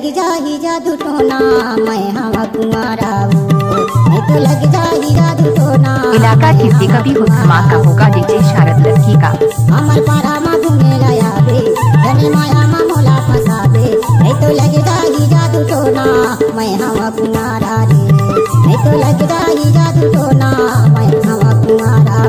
लग जाही जादू टोना मैं हवा कुंवारा नहीं तो लग जाही जादू टोना। इलाका किसी का भी हुक्मा का होगा डीजे शारद लड़की का। हमर पारा मा घूमे लाया बे धनी माया मा मोला फसाबे नहीं तो लग जाही जादू टोना मैं हवा कुंवारा रे नहीं तो लग जाही जादू टोना मैं हवा कुंवारा।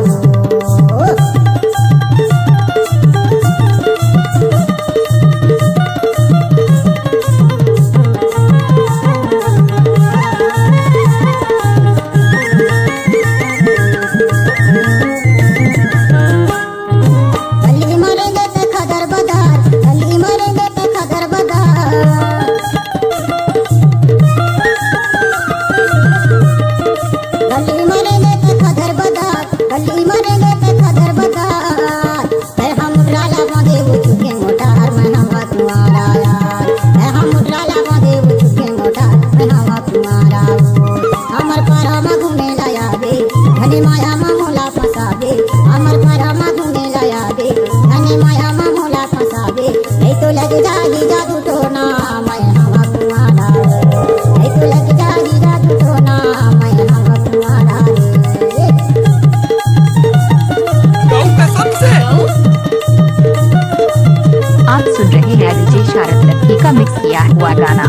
आप सुन रहे हैं डीजे शारद लड़की का मिक्स किया हुआ गाना।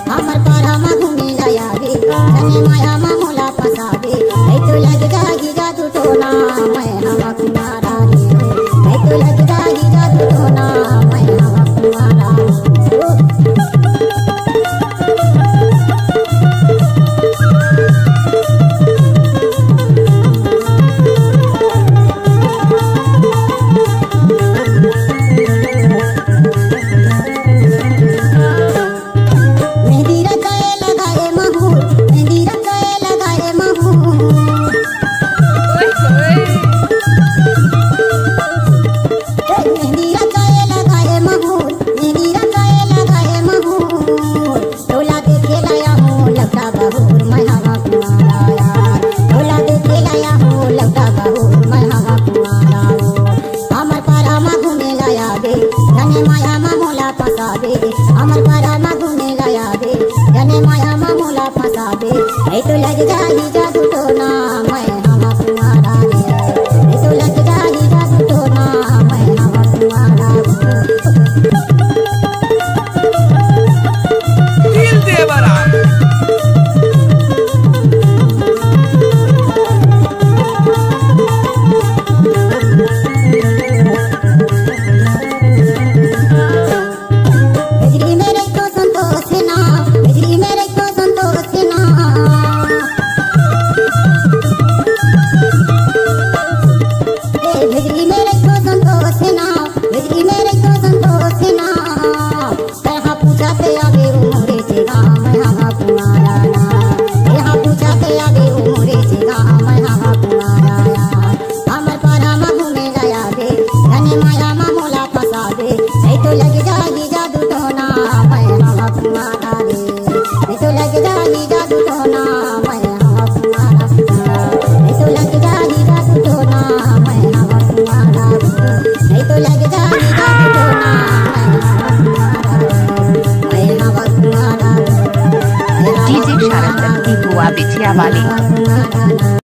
हमर पारा मा घूमे लाया बे जने माया मा मोला फसाबे नहीं तो लग जाही जादू टोना मैं हवा कुंवारा रे नहीं तो लग जाही जादू टोना मैं हवा कुंवारा। दिल देवरा बिछिया वाले।